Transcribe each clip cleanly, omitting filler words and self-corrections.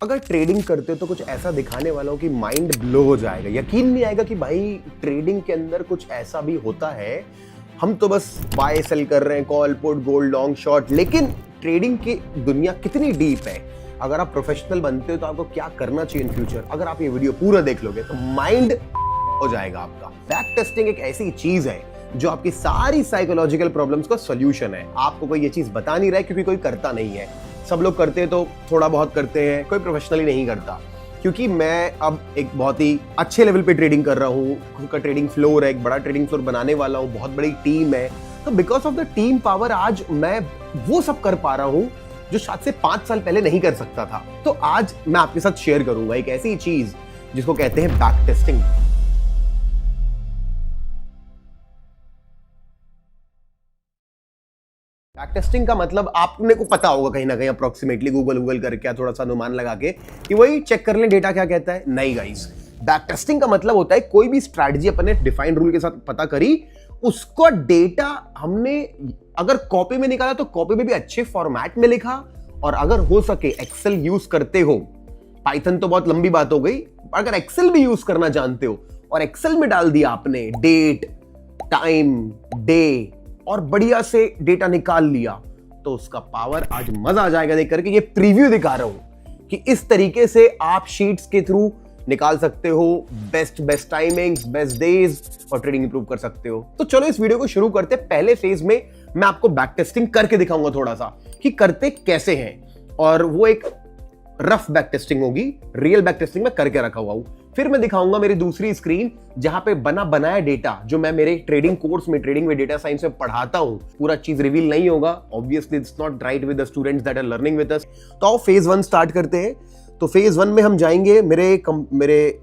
अगर ट्रेडिंग करते हो तो कुछ ऐसा दिखाने वाला हूं कि माइंड ब्लो हो जाएगा। यकीन नहीं आएगा कि भाई ट्रेडिंग के अंदर कुछ ऐसा भी होता है। हम तो बस बाय सेल कर रहे हैं, call put gold long short, लेकिन ट्रेडिंग की दुनिया कितनी डीप है। अगर आप प्रोफेशनल बनते हो तो आपको क्या करना चाहिए इन फ्यूचर, अगर आप ये वीडियो पूरा देख लोगे तो माइंड हो जाएगा आपका। बैक टेस्टिंग एक ऐसी चीज है जो आपकी सारी साइकोलॉजिकल प्रॉब्लम्स का सॉल्यूशन है। आपको कोई ये चीज बता नहीं रहा है क्योंकि कोई करता नहीं है। सब लोग करते हैं तो थोड़ा बहुत करते हैं, कोई प्रोफेशनली नहीं करता। क्योंकि मैं अब एक बहुत ही अच्छे लेवल पे ट्रेडिंग कर रहा हूँ, खुद का ट्रेडिंग फ्लोर है, एक बड़ा ट्रेडिंग फ्लोर बनाने वाला हूँ, बहुत बड़ी टीम है। तो because of the team power आज मैं वो सब कर पा रहा हूँ जो शायद से 5 साल पहले नहीं कर सकता था। तो आज मैं आपके साथ शेयर करूंगा एक ऐसी चीज जिसको कहते हैं बैक टेस्टिंग। बैक टेस्टिंग का मतलब आपने को पता होगा कहीं ना कहीं अप्रोक्सीमेटली गूगल करके या थोड़ा सा अनुमान लगा के कि वही चेक कर लें डेटा क्या कहता है। नहीं गाइस, बैक टेस्टिंग का मतलब होता है कोई भी स्ट्रैटेजी अपने डिफाइंड रूल के साथ पता करी, उसका डेटा हमने अगर कॉपी में निकाला तो कॉपी में भी अच्छे फॉर्मेट में लिखा, और अगर हो सके एक्सेल यूज करते हो, पाइथन तो बहुत लंबी बात हो गई, अगर एक्सेल भी यूज करना जानते हो और एक्सेल में डाल दिया आपने डेट, टाइम, डे और बढ़िया से डेटा निकाल लिया, तो उसका पावर आज मजा आ जाएगा देख करके। ये प्रीव्यू दिखा रहा हूं कि इस तरीके से आप शीट्स के थ्रू निकाल सकते हो बेस्ट टाइमिंग्स, बेस्ट डेज और ट्रेडिंग इंप्रूव कर सकते हो। तो चलो इस वीडियो को शुरू करते हैं। पहले फेज में मैं आपको बैक टेस्टिंग करके दिखाऊंगा थोड़ा सा कि करते कैसे हैं, और वो एक रफ बैक टेस्टिंग होगी, रियल बैक टेस्टिंग में करके रखा हुआ हूं। फिर मैं दिखाऊंगा मेरी दूसरी स्क्रीन जहां पे बना बनाया डेटा जो मैं मेरे ट्रेडिंग कोर्स में, ट्रेडिंग में डेटा साइंस में पढ़ाता हूं। पूरा चीज रिवील नहीं होगा, obviously it's not right with the students that are learning with us. तो आओ फेज 1 स्टार्ट करते हैं। तो फेज 1 में हम जाएंगे, मेरे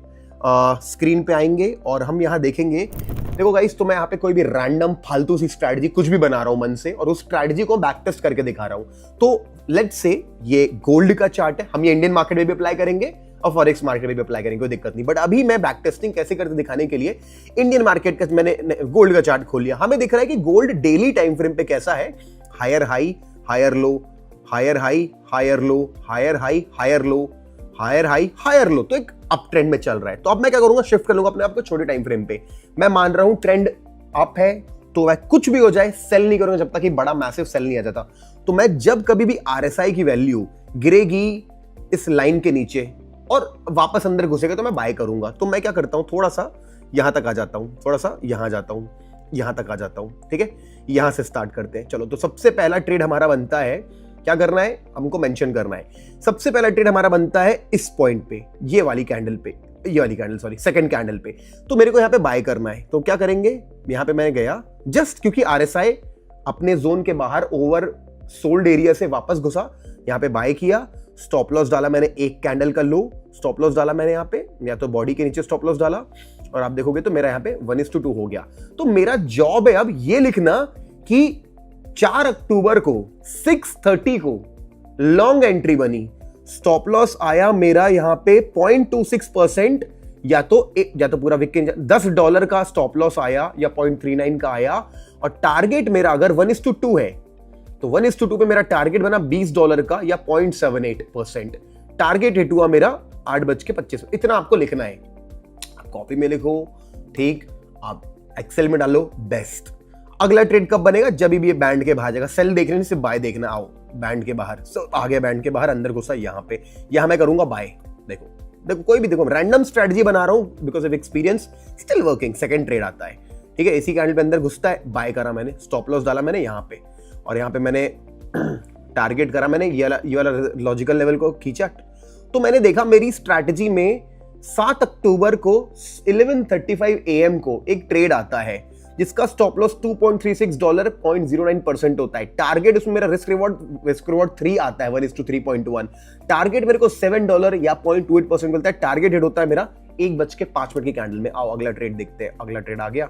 स्क्रीन पे आएंगे और हम यहां देखेंगे। देखो गाइस, तो मैं यहाँ पे कोई भी रैंडम फालतू सी स्ट्रैटेजी कुछ भी बना रहा हूं मन से, और उस स्ट्रैटेजी को बैक टेस्ट करके दिखा रहा हूं। तो लेट्स से ये गोल्ड का चार्ट है, हम ये इंडियन मार्केट में भी अप्लाई करेंगे और फॉरेक्स मार्केट में भी अप्लाई करेंगे, कोई दिक्कत नहीं। बट अभी मैं बैक टेस्टिंग कैसे करते दिखाने के लिए इंडियन मार्केट का मैंने गोल्ड का चार्ट खोल लिया। हमें दिख रहा है कि गोल्ड डेली टाइम फ्रेम पे कैसा है, higher high, higher low, higher high, higher low, higher high, higher low, higher high, higher low. तो एक अप ट्रेंड में चल रहा है। तो अब मैं क्या करूंगा, शिफ्ट कर लूंगा अपने आप को छोटे टाइम फ्रेम पे। मैं मान रहा हूं ट्रेंड अप है, तो वह कुछ भी हो जाए सेल नहीं करूंगा जब तक कि बड़ा मैसिव सेल नहीं आ जाता। तो मैं जब कभी भी आरएसआई की वैल्यू गिरेगी इस लाइन के नीचे और वापस अंदर घुसेगा तो मैं बाय करूंगा। तो मैं क्या करता हूं, थोड़ा सा यहां तक आ जाता हूं, थोड़ा सा यहां जाता हूं, यहां तक आ जाता हूं। ठीक है, यहां से स्टार्ट करते हैं। चलो, तो सबसे पहला ट्रेड हमारा बनता है, क्या करना है हमको मेंशन करना है। सबसे पहला ट्रेड हमारा बनता है इस पॉइंट पे, ये वाली कैंडल पे, ये वाली कैंडल सॉरी सेकंड कैंडल पे। तो मेरे को यहाँ पे बाय करना है। तो क्या करेंगे, यहाँ पे मैं गया जस्ट क्योंकि आरएसआई अपने जोन के बाहर ओवर सोल्ड एरिया से वापस घुसा, यहाँ पे बाय किया, स्टॉप लॉस डाला मैंने, एक कैंडल का लो स्टॉप लॉस डाला मैंने यहाँ पे, या तो बॉडी के नीचे स्टॉप लॉस डाला, और आप देखोगे तो मेरा यहाँ पे 1:2 हो गया। तो मेरा जॉब है अब ये लिखना कि 4 अक्टूबर को 6:30 को लॉन्ग एंट्री बनी, स्टॉप लॉस आया मेरा यहाँ पे 0.26%, या तो पूरा विक के $10 का स्टॉप लॉस आया या 0.39 का आया, और टारगेट मेरा अगर 1:2 है तो 1:2 पे मेरा टारगेट बना $20 का या 0.78%। टारगेट हिट हुआ मेरा 8:25। इतना आपको लिखना है। आप कॉपी में लिखो, ठीक, आप एक्सेल में डालो, बेस्ट। अगला ट्रेड कब बनेगा, जब भी ये बैंड के बाहर जाएगा। सेल देखने नहीं, सिर्फ बाय देखना। आओ बैंड के बाहर, आ गया बैंड के बाहर, अंदर घुसा यहाँ पे, यहां मैं करूंगा बाय। देखो कोई भी, देखो रैंडम स्ट्रेटजी बना रहा हूं because of experience, still working. Second trade आता है, ठीक है, इसी कैंडल पे अंदर घुसता है, बाय करा मैंने, स्टॉप लॉस डाला मैंने यहाँ पे, और यहाँ पे मैंने टारगेट करा मैंने, ये वाला लॉजिकल लेवल को खींचा। तो मैंने देखा मेरी स्ट्रैटेजी में 7 अक्टूबर को 11:35 AM को एक ट्रेड आता है जिसका स्टॉप लॉस $2.36, 0.09% होता है। टारगेट उसमें मेरा रिस्क रिवॉर्ड 3 आता है, 1:3.1। टारगेट मेरे को $7 या 0.28% मिलता है। टारगेट हिट होता है मेरा 1:05 की कैंडल में। आओ अगला ट्रेड देखते हैं। अगला ट्रेड आ गया,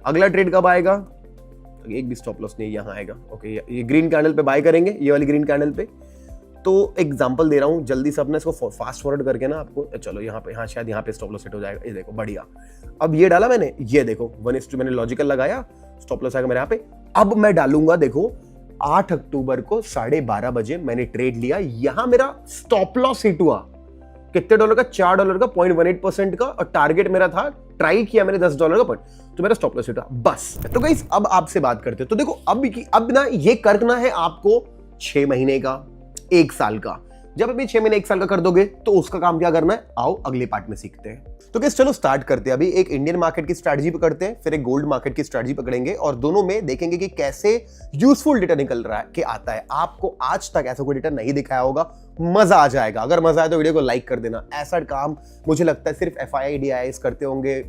अगला ट्रेड कब आएगा, एक भी स्टॉप लॉस नहीं, यहां आएगा। ओके, ये ग्रीन कैंडल पे बाय करेंगे, ये वाली ग्रीन कैंडल पे। तो एग्जांपल दे रहा हूं जल्दी से, अपने इसको फास्ट फॉरवर्ड करके ना आपको, चलो यहाँ पे, हाँ शायद यहाँ पे स्टॉप लॉस सेट हो जाएगा। ये देखो बढ़िया, अब ये डाला मैंने, ये देखो 1:2 मैंने लॉजिकल लगाया, स्टॉप लॉस आएगा मेरे यहाँ पे। अब मैं डालूंगा, देखो 8 अक्टूबर को 12:30 बजे मैंने ट्रेड लिया, यहां मेरा स्टॉप लॉस हिट हुआ। कितने डॉलर का? $4 का, 0.18% का, और टारगेट मेरा था, ट्राई किया मैंने $10 का, तो मेरा स्टॉप लॉस हिट हुआ बस। तो गाइस अब आपसे बात करते हैं, तो देखो अब ना ये करना है आपको 6 महीने का, 1 साल का। जब अभी 6 महीने 1 साल का कर दोगे तो उसका काम क्या करना है, आओ अगले पार्ट में सीखते हैं। तो गाइस चलो स्टार्ट करते हैं। अभी एक इंडियन मार्केट की स्ट्रैटेजी पकड़ते हैं, फिर एक गोल्ड मार्केट की स्ट्रैटेजी पकड़ेंगे, और दोनों में देखेंगे कि कैसे यूजफुल डेटा निकल रहा है कि आता है। आपको आज तक ऐसा कोई डेटा नहीं दिखाया होगा, मजा आ जाएगा। अगर मजा आए तो वीडियो को लाइक कर देना। ऐसा काम मुझे लगता है सिर्फ FII DIIs करते होंगे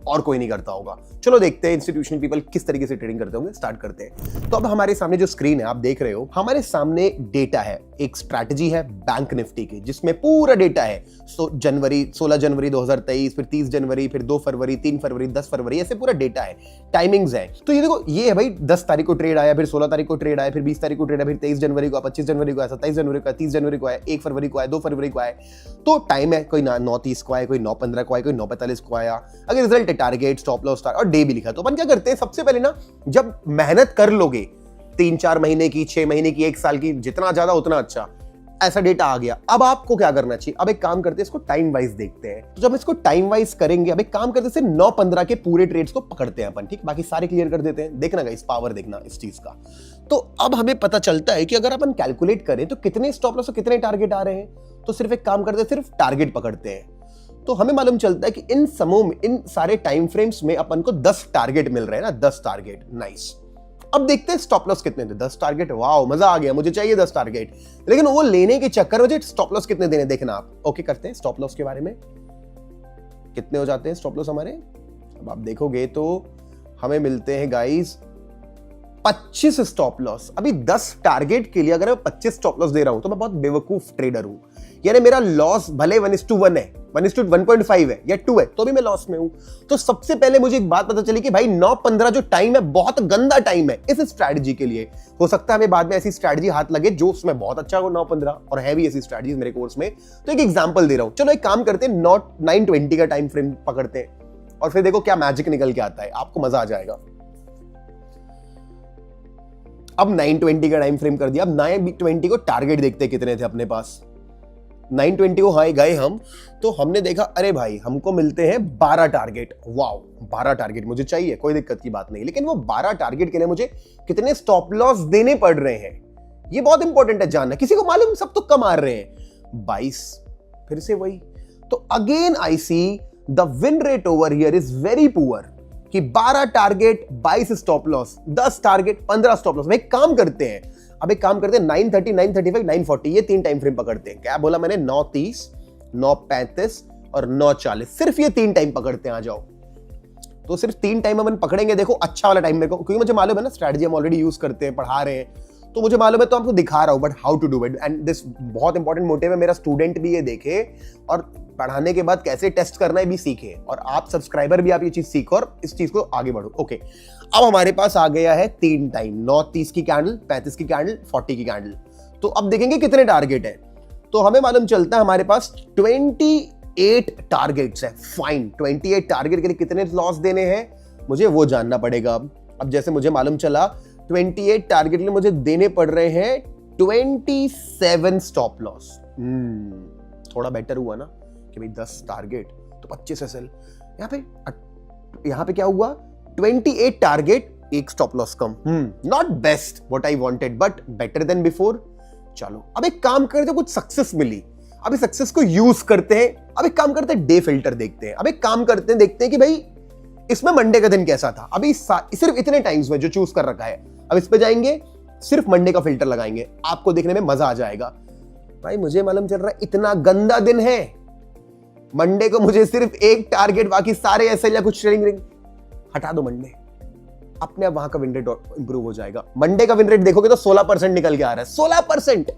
और कोई नहीं करता होगा। चलो देखते हैं इंस्टीट्यूशनल पीपल किस तरीके से ट्रेडिंग करते होंगे। स्टार्ट करते हैं। तो अब हमारे सामने जो स्क्रीन है आप देख रहे हो, हमारे सामने डेटा है, एक स्ट्रैटेजी है बैंक निफ्टी की, जिसमें पूरा डेटा है। 16 जनवरी 2023, फिर 30 जनवरी, फिर 2 फरवरी, 3 फरवरी, 10 फरवरी, ऐसे पूरा डेटा है, टाइमिंग्स है। तो ये देखो, ये है भाई 10 तारीख को ट्रेड आया, फिर 16 तारीख को ट्रेड आया, फिर 20 तारीख को ट्रेड आया, फिर 23 जनवरी को, 25 जनवरी को आया, 27 जनवरी को आया, 30 जनवरी को आया, 1 फरवरी को आया, 2 फरवरी को आया। तो टाइम है, कोई 9:30 को आया, कोई 9:15 को आया, कोई 9:45 को आया। अगर रिजल्ट है टारगेट, स्टॉप लॉस और डे भी लिखा, तो अपन क्या करते हैं, सबसे पहले ना जब मेहनत कर लोगे 3-4 महीने की, 6 महीने की, 1 साल की, जितना ज्यादा उतना अच्छा, ऐसा डेटा आ गया। अब आपको क्या करना चाहिए, अब एक काम करते हैं, इसको टाइम वाइज देखते हैं। तो जब इसको टाइम वाइज करेंगे, अब एक काम करते हैं, सिर्फ 9:15 के पूरे ट्रेड्स को पकड़ते हैं अपन, ठीक, बाकी सारे क्लियर कर देते हैं। देखना गाइस, पावर देखना इस चीज का। तो अब हमें पता चलता है कि अगर अपन कैलकुलेट करें तो कितने स्टॉप लॉस और कितने टारगेट आ रहे हैं। तो सिर्फ एक काम करते हैं, सिर्फ टारगेट पकड़ते हैं। तो हमें मालूम चलता है कि इन समूह में, इन सारे टाइम फ्रेम्स में अपन को 10 टारगेट मिल रहे हैं ना, 10 टारगेट, नाइस। अब देखते हैं स्टॉप लॉस कितने थे। 10 टारगेट, वाओ मजा आ गया, मुझे चाहिए 10 टारगेट, लेकिन वो लेने के चक्कर में स्टॉप लॉस कितने देने, देखना आप। ओके, करते हैं स्टॉप लॉस के बारे में। कितने हो जाते हैं स्टॉप लॉस हमारे, अब आप देखोगे तो हमें मिलते हैं गाइस 25 स्टॉप लॉस। अभी 10 टारगेट के लिए अगर मैं 25 स्टॉप लॉस दे रहा हूं तो मैं बहुत बेवकूफ ट्रेडर हूं। यानी मेरा लॉस भले 1:1 है, 1:1.5 है या 2 है, तो भी मैं लॉस में हूं। तो सबसे पहले मुझे एक बात पता चली कि भाई 9:15 जो टाइम है बहुत गंदा टाइम है इस स्ट्रैटेजी के लिए। हो सकता है हमें बाद में ऐसी स्ट्रैटेजी हाथ लगे जो उसमें बहुत अच्छा हो 9:15, और है भी ऐसी स्ट्रैटेजी मेरे कोर्स में। तो एक एग्जांपल दे रहा हूं। चलो एक काम करते हैं, 9:20 का टाइम फ्रेम पकड़ते हैं और फिर देखो क्या मैजिक निकल के आता है, आपको मजा आ जाएगा। अब 9:20 का टाइम फ्रेम कर दिया। अब 9:20 को टारगेट देखते हैं कितने थे अपने पास। 9:20 को हाई गए हम, तो हमने देखा अरे भाई हमको मिलते हैं 12 टारगेट। वाओ, 12 टारगेट मुझे चाहिए, कोई दिक्कत की बात नहीं, लेकिन वो 12 टारगेट के लिए मुझे कितने स्टॉप लॉस देने पड़ रहे हैं, ये बहुत इंपॉर्टेंट है जानना। किसी को मालूम, सब तो कम आ रहे हैं 22, फिर से वही। तो again I see the win rate over here is very poor कि 12 target 22 stop loss, 10 target 15 stop loss. एक काम करते हैं, अब एक काम करते हैं 9:30, 9:35, 9:40, ये 3 टाइम फ्रेम पकड़ते हैं। क्या बोला मैंने, 9:30, 9:35 और 9:40, सिर्फ ये 3 टाइम पकड़ते हैं। आ जाओ, तो सिर्फ 3 टाइम अपन पकड़ेंगे। देखो अच्छा वाला टाइम मेरे को, क्योंकि मुझे मालूम है ना स्ट्रैटेजी हम ऑलरेडी यूज करते हैं, पढ़ा रहे हैं, तो मुझे मालूम है, तो आपको दिखा रहा हूं, but how to do it. And this बहुत इंपॉर्टेंट मोटिव है, मेरा स्टूडेंट भी ये देखे और पढ़ाने के बाद कैसे टेस्ट करना है भी सीखे, और आप सब्सक्राइबर भी आप ये चीज सीखो और इस चीज को आगे बढ़ो। ओके, अब हमारे पास आ गया है 3 टाइम, 9:30 की कैंडल, 35 की कैंडल, 40 की कैंडल। तो अब देखेंगे कितने टारगेट है। तो हमें मालूम चलता है हमारे पास 28 टारगेट्स है। फाइन, 28 टारगेट के लिए कितने लॉस देने हैं मुझे वो जानना पड़ेगा। अब जैसे मुझे मालूम चला 28 टारगेट के लिए मुझे देने पड़ रहे हैं 27 स्टॉप लॉस। थोड़ा बेटर हुआ ना कि भाई 10 टारगेट तो 25 एसएल। यहाँ पे क्या हुआ, 28 target, 1 stop loss come. Not best what I wanted, but better than before. चलो अब एक काम करते हैं, कुछ सक्सेस मिली, अब इस सक्सेस को यूज करते हैं। अब एक काम करते हैं, डे फिल्टर देखते हैं। अब एक काम करते हैं, देखते हैं कि भाई इसमें मंडे का दिन कैसा था। अभी सिर्फ इतने टाइम्स में जो चूज कर रखा है, अब इस पे जाएंगे, सिर्फ मंडे का फिल्टर लगाएंगे, आपको देखने में मजा आ जाएगा। भाई मुझे मालूम चल रहा है इतना गंदा दिन है, मंडे को मुझे सिर्फ 1 टारगेट, बाकी सारे ऐसे या कुछ ट्रेडिंग रिंग, हटा दो मंडे, अपने आप वहां का विन रेट इंप्रूव हो जाएगा। मंडे का विन रेट देखोगे तो 16% निकल के आ रहा है, 16%।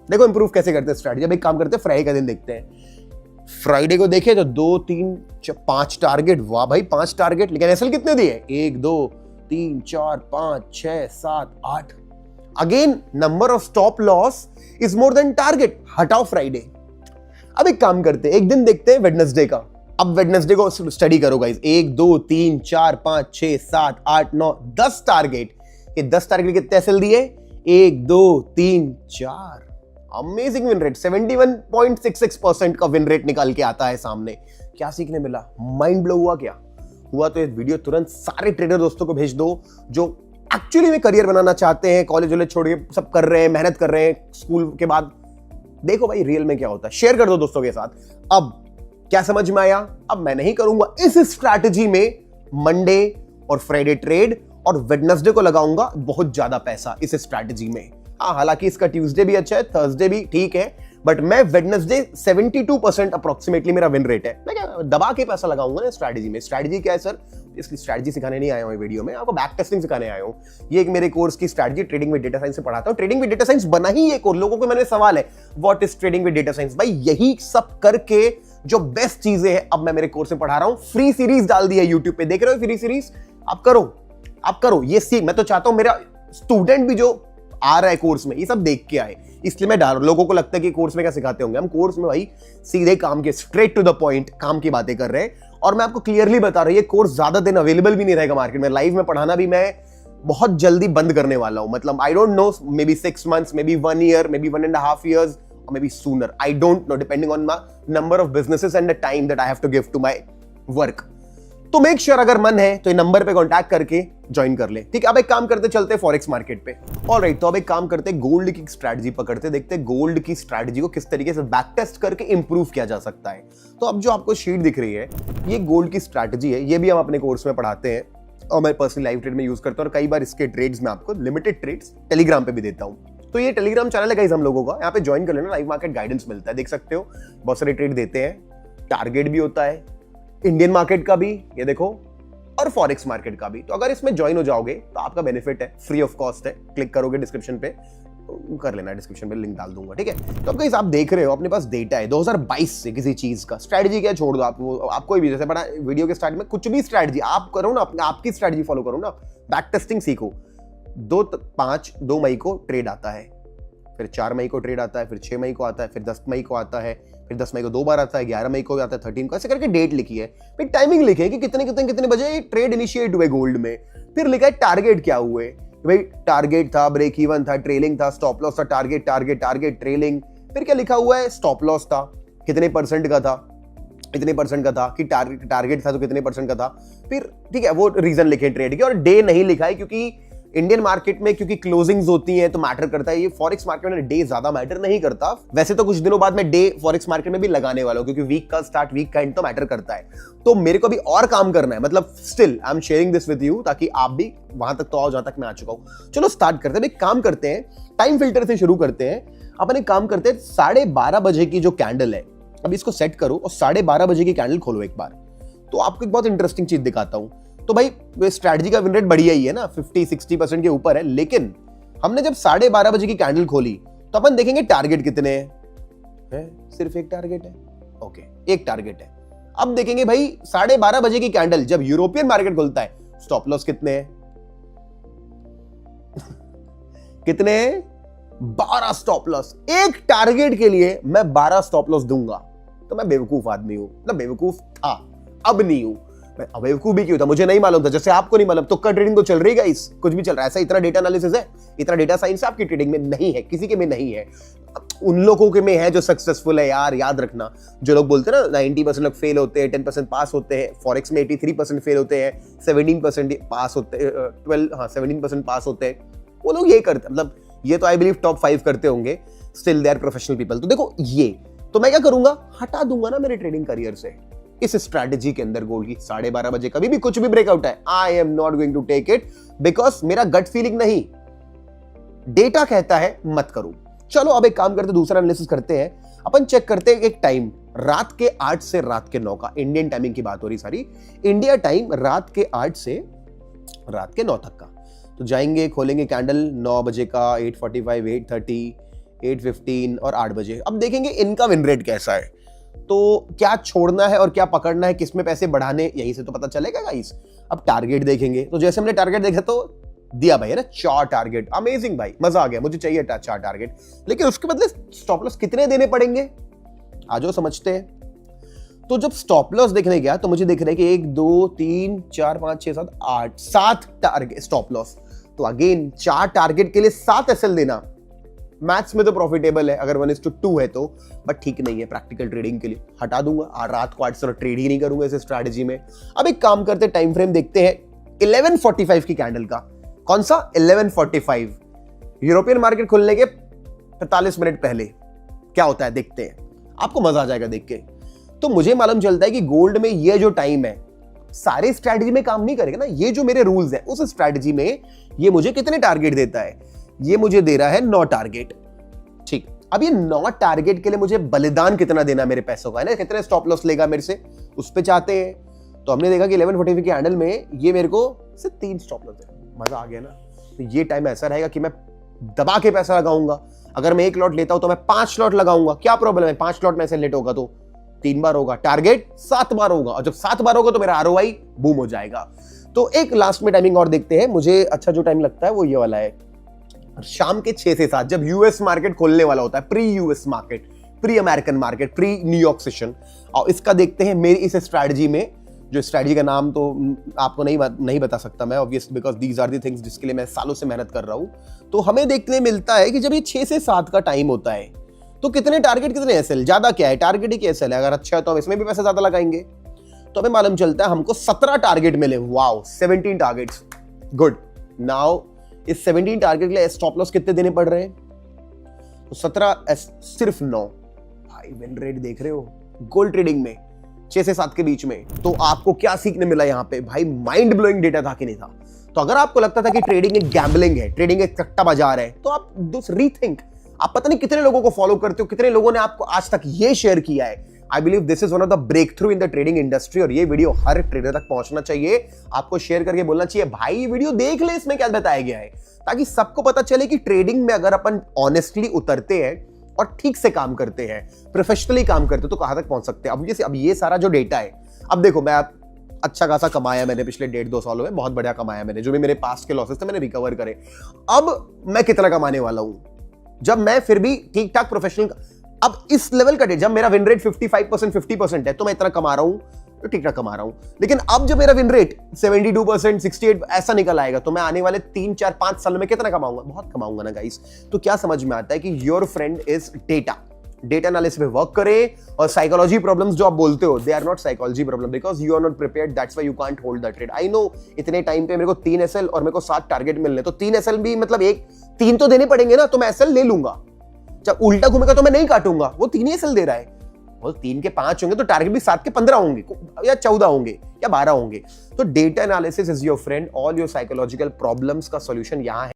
देखो इंप्रूव कैसे करते हैं स्ट्रैटेजी। अब एक काम करते हैं, फ्राइडे का दिन देखते हैं। फ्राइडे को देखे तो 2, 3, 5 टारगेट। वाह भाई 5 टारगेट, लेकिन एसएल कितने दिए, 1, 2, 3, 4, 5, 6, 7, 8। Again number of stop loss is more than target, हटाओ फ्राइडे। अब एक काम करते हैं, एक दिन देखते हैं वेडनेसडे का। अब वेडनेसडे को स्टडी करो गाइस, 1, 2, 3, 4, 5, 6, 7, 8, 9, 10 टारगेट। ये 10 टारगेट कितने एसएल दिए, 1 2 3 4, अमेजिंग विन रेट, 71.66% का विन रेट निकाल के आता है सामने। क्या सीखने मिला, माइंड ब्लो हुआ क्या हुआ? तो ये वीडियो तुरंत सारे ट्रेडर दोस्तों को भेज दो जो एक्चुअली में करियर बनाना चाहते हैं, कॉलेज वॉलेज छोड़ के सब कर रहे हैं, मेहनत कर रहे हैं स्कूल के बाद। देखो भाई रियल में क्या होता है, शेयर कर दो दोस्तों के साथ। अब क्या समझ में आया? अब मैं नहीं करूंगा इस स्ट्रैटेजी में मंडे और फ्राइडे ट्रेड, और वेडनेसडे को लगाऊंगा बहुत ज्यादा पैसा इस स्ट्रैटेजी में। हाँ, हालांकि इसका ट्यूसडे भी अच्छा है, थर्सडे भी ठीक है, बट मैं वेडनेसडे 72% अप्रोक्सीमेटली मेरा विन रेट है। मैं क्या दबा के पैसा लगाऊंगा ना स्ट्रैटेजी में। स्ट्रैटेजी क्या है सर? इसकी स्ट्रैटेजी सिखाने नहीं आया हूं वीडियो में, आपको बैक टेस्टिंग सिखाने आया हूं। ये एक मेरे कोर्स की strategy trading with data science से पढ़ाता हूं। ट्रेडिंग विद डेटा साइंस बना ही ये कोर्स। लोगों को मैंने सवाल है what is trading with data science? भाई यही सब करके जो बेस्ट चीजें हैं अब मैं मेरे कोर्स में पढ़ा रहा हूं। फ्री सीरीज डाल दी है यूट्यूब पे, देख रहे हो फ्री सीरीज? आप करो ये सीख। मैं तो चाहता हूं मेरा स्टूडेंट भी जो आ रहा है कोर्स में ये सब देख के आए, इसलिए मैं डाल रहा हूं। लोगों को लगता है कि कोर्स में क्या सिखाते होंगे, हम कोर्स में भाई सीधे काम के, स्ट्रेट टू द पॉइंट काम की बातें कर रहे हैं। और मैं आपको क्लियरली बता रहा हूं ये कोर्स ज्यादा दिन अवेलेबल भी नहीं रहेगा मार्केट में। लाइव में पढ़ाना भी मैं बहुत जल्दी बंद करने वाला हूं। मतलब I don't know, may be 6 months, may be 1 year, may be 1.5 years, or maybe sooner. I don't know, depending on my number of businesses and the time that I have to give to my work. तो make sure अगर मन है तो ये number पे contact करके join कर ले, ठीक है? अब एक काम करते चलते फॉरेक्स मार्केट पे। ऑलराइट, तो अब एक काम करते गोल्ड की स्ट्रैटेजी पकड़ते, देखते गोल्ड की स्ट्रैटेजी को किस तरीके से बैक टेस्ट करके इंप्रूव किया जा सकता है। तो अब जो आपको शीट दिख रही है ये गोल्ड की स्ट्रैटेजी है, ये भी हम अपने कोर्स में पढ़ाते हैं और मैं पर्सनली लाइव ट्रेड में यूज करता हूँ। और कई बार इसके ट्रेड्स में आपको लिमिटेड ट्रेड्स टेलीग्राम पे भी देता हूँ। तो ये टेलीग्राम चैनल है गाइस हम लोगों का, यहाँ पे ज्वाइन कर लेना, लाइव मार्केट गाइडेंस मिलता है, देख सकते हो बहुत सारे ट्रेड देते हैं, टारगेट भी होता है इंडियन मार्केट का भी, ये देखो, और फॉरेक्स मार्केट का भी। तो अगर इसमें ज्वाइन हो जाओगे तो आपका बेनिफिट है, फ्री ऑफ कॉस्ट है, क्लिक करोगे डिस्क्रिप्शन पे, कर लेना, डिस्क्रिप्शन पे लिंक डाल दूंगा, ठीक है? तो अब गाइस आप देख रहे हो अपने पास डेटा है 2022 से किसी चीज का। स्ट्रैटेजी क्या छोड़ दो आप कोई भी, जैसे बड़ा वीडियो के स्टार्ट में कुछ भी स्ट्रैटेजी आप करो ना, अपने आपकी स्ट्रैटेजी फॉलो करो ना, बैक टेस्टिंग सीखो। 2 मई को ट्रेड आता है, फिर 4 मई को ट्रेड आता है, फिर 6 मई को आता है, फिर 10 मई को आता है, फिर 10 मई को 2 बार आता है, 11 मई को आता है, 13 को, ऐसे करके डेट लिखी है, फिर टाइमिंग लिखी है कि कितने बजे ट्रेड इनिशिएट हुए गोल्ड में, फिर लिखा है टारगेट क्या हुए, भाई टारगेट था, ब्रेक इवन था, ट्रेलिंग था, स्टॉप लॉस था, टारगेट ट्रेलिंग, फिर क्या लिखा हुआ है, स्टॉप लॉस था कितने परसेंट का था, इतने परसेंट का था, कि टारगेट था तो कितने परसेंट का था, फिर ठीक है वो रीजन लिखे ट्रेड के, और डे नहीं लिखा है क्योंकि इंडियन मार्केट में क्योंकि क्लोजिंग्स होती हैं तो मैटर करता है। ये फॉरेक्स मार्केट में डे ज्यादा मैटर नहीं करता। वैसे तो कुछ दिनों बाद मैं डे फॉरेक्स मार्केट में भी लगाने वाला हूं क्योंकि वीक का स्टार्ट, वीक का एंड तो मैटर करता है। तो मेरे को भी और काम करना है, मतलब still I am sharing this with you ताकि आप भी वहां तक तो आओ जहां तक मैं आ चुका हूं। चलो स्टार्ट करते हैं, एक काम करते हैं, टाइम फिल्टर से शुरू करते हैं। अपन एक काम करते हैं, 12:30 बजे की जो कैंडल है, अब इसको सेट करो और 12:30 बजे की कैंडल खोलो एक बार, तो आपको एक बहुत इंटरेस्टिंग चीज दिखाता हूं। तो भाई स्ट्रैटेजी का विन रेट बढ़िया ही है ना, 50-60% के ऊपर है, लेकिन हमने जब 12:30 बजे की कैंडल खोली तो अपन देखेंगे टारगेट कितने हैं, सिर्फ एक टारगेट है, ओके, एक टारगेट है। अब देखेंगे भाई 12:30 बजे की कैंडल जब यूरोपियन मार्केट खुलता है, स्टॉप लॉस कितने हैं कितने हैं? 12 स्टॉप लॉस। एक टारगेट के लिए मैं 12 स्टॉप लॉस दूंगा, तो मैं बेवकूफ आदमी हूं, मतलब बेवकूफ था, अब नहीं हूं। बेवकूफ भी क्यों था, मुझे नहीं मालूम था, जैसे आपको नहीं मालूम। तुक्का ट्रेडिंग तो चल रही है, कुछ भी चल रहा है, ऐसा इतना डेटा एनालिसिस है, इतना डेटा साइंस आपकी ट्रेडिंग में नहीं है, किसी के में नहीं है। उन लोगों के में है जो सक्सेसफुल है यार, याद रखना। जो लोग बोलते हैं ना 90% लोग फेल होते हैं, 10% पास होते हैं, फॉरेक्स में 83% फेल होते हैं, 17% पास होते हैं, 17% पास होते हैं, वो लोग ये करते, मतलब ये तो आई बिलीव टॉप 5 करते होंगे, still they are professional people. तो देखो ये तो मैं क्या करूंगा, हटा दूंगा ना मेरे ट्रेडिंग करियर से इस स्ट्रैटेजी के अंदर गोल्ड की 12:30 बजे कभी भी कुछ भी ब्रेकआउट है, I am not going to take it, because मेरा गट फीलिंग नहीं, डेटा कहता है मत करो। चलो अब एक काम करते, दूसरा एनालिसिस करते हैं। अपन चेक करते हैं एक टाइम, रात के 8 से रात के 9 का, इंडियन टाइमिंग की बात हो रही सारी, इंडिया टाइम रात के 8 से रात के 9 तक का। तो जाएंगे, खोलेंगे कैंडल 9 बजे का, 8:45, 8:30, 8:15 और 8 बजे। अब देखेंगे इनका विन रेट कैसा है, तो क्या छोड़ना है और क्या पकड़ना है, किसमें पैसे बढ़ाने, यही से तो पता चलेगा गाइस। अब टारगेट देखेंगे, तो जैसे हमने टारगेट देखा तो दिया भाई है ना 4 टारगेट, अमेजिंग भाई, मजा आ गया, मुझे चाहिए 4 टारगेट, लेकिन उसके बदले स्टॉप लॉस कितने देने पड़ेंगे, आजो समझते हैं। तो जब स्टॉप लॉस देखने गया तो मुझे दिख रहा है कि 1 2 3 4 5 6 7 8 7 टारगेट स्टॉप लॉस। तो अगेन 4 टारगेट के लिए 7 एसएल देना मैथ्स में तो प्रॉफिटेबल है अगर 1:2 है तो, बट ठीक नहीं है प्रैक्टिकल ट्रेडिंग के लिए। हटा दूंगा और रात को 8 ट्रेड ही नहीं करूंगा इस स्ट्रैटेजी में। अब एक काम करते, टाइम फ्रेम देखते हैं 11:45 की कैंडल का। कौन सा 11:45? यूरोपियन मार्केट खुलने के 45 मिनट पहले क्या होता है देखते हैं, आपको मजा आ जाएगा देख के। तो मुझे मालूम चलता है कि गोल्ड में ये जो टाइम है सारे स्ट्रैटेजी में काम नहीं करेगा ना। ये जो मेरे रूल्स है उस स्ट्रैटेजी में ये मुझे कितने टारगेट देता है, ये मुझे दे रहा है 9 टारगेट। ठीक, अब ये 9 टारगेट के लिए मुझे बलिदान कितना देना मेरे पैसों का है ना, कितने स्टॉप लॉस लेगा मेरे से, उस पे चाहते हैं। तो हमने देखा कि 11:45 के हैंडल में ये मेरे को सिर्फ 3 स्टॉप लॉस है। मजा आ गया ना। तो ये टाइम ऐसा रहेगा कि मैं दबा के पैसा लगाऊंगा। अगर मैं 1 लॉट लेता हूं तो मैं 5 लॉट लगाऊंगा। क्या प्रॉब्लम है, 5 लॉट में से लेट होगा तो 3 बार होगा, टारगेट 7 बार होगा, और जब 7 बार होगा तो मेरा आरओआई बूम हो जाएगा। तो एक लास्ट में टाइमिंग और देखते हैं। मुझे अच्छा जो टाइम लगता है वो ये वाला है, शाम के 6 से 7 जब यूएस मार्केट खोलने वाला होता है, pre US market, pre American market, pre New York session. और इसका देखते हैं मेरी इस स्ट्रैटेजी में, जो स्ट्रैटेजी का नाम तो आपको नहीं बता सकता मैं obviously, because these are the things जिसके लिए मैं सालों से मेहनत कर रहा हूं। तो हमें देखने मिलता है कि जब ये 6 से 7 का टाइम होता है तो कितने टारगेट कितने एसएल, ज्यादा क्या है टारगेट ही क्या एसएल है। अगर अच्छा है तो हम इसमें भी पैसा ज्यादा लगाएंगे। तो हमें मालूम चलता है हमको 17 टारगेट मिले। Wow, 17 targets, good. नाउ इस 17 टारगेट के लिए स्टॉप लॉस कितने देने पड़ रहे हैं, तो 17 सिर्फ 9। भाई विन रेट देख रहे हो गोल्ड ट्रेडिंग में 6 से 7 के बीच में। तो आपको क्या सीखने मिला यहाँ पे भाई, माइंड ब्लोइंग डेटा था कि नहीं था। तो अगर आपको लगता था कि ट्रेडिंग एक गैम्बलिंग है, ट्रेडिंग एक सट्टा बाजार है, तो आप रीथिंक। आप पता नहीं कितने लोगों को फॉलो करते हो, कितने लोगों ने आपको आज तक ये शेयर किया है। I believe this is one of the breakthrough in the trading industry, और ये वीडियो हर ट्रेडर तक पहुंचना चाहिए। आपको शेयर करके बोलना चाहिए भाई ये वीडियो देख ले, इसमें क्या बताया गया है, ताकि सबको पता चले कि ट्रेडिंग में अगर अपन ऑनेस्टली उतरते हैं और ठीक से काम करते हैं, प्रोफेशनली काम करते हैं, तो कहां तक पहुंच सकते हैं। अब ये सारा जो डेटा है, अब देखो मैं अच्छा खासा कमाया मैंने पिछले 1.5-2 सालों में, बहुत बढ़िया कमाया मैंने। जो भी मेरे पास्ट के लॉसेस थे मैंने रिकवर करे। अब मैं कितना कमाने वाला हूं जब मैं फिर भी ठीक ठाक प्रोफेशनल, अब इस लेवल का जब मेरा विन रेट 55% 50% है तो मैं इतना कमा रहा हूं, तो ठीक ठाक कमा रहा हूं। लेकिन अब जब मेरा विन रेट 72% 68 ऐसा निकल आएगा तो मैं आने वाले 3 4 5 सालों में कितना कमाऊंगा, बहुत कमाऊंगा ना गाइस। तो क्या समझ में आता है कि your friend is data. Data analysis पे वर्क करे, और साइकोलॉजी प्रॉब्लम्स जो आप बोलते हो they are not psychology problem, because you are not prepared, that's why you can't hold the trade. I know इतने टाइम पे मेरे को 3 एसएल और मेरे को 7 टारगेट मिलने, तो 3 एसएल भी मतलब 3 तो देने पड़ेंगे ना, तो मैं एसएल ले लूंगा। जब उल्टा घूमेगा तो मैं नहीं काटूंगा, वो 3 ही एसएल दे रहा है। वो 3 के 5 होंगे तो टारगेट भी 7 के 15 होंगे या 14 होंगे या 12 होंगे। तो data analysis is your friend, all your psychological problems का सॉल्यूशन यहाँ है।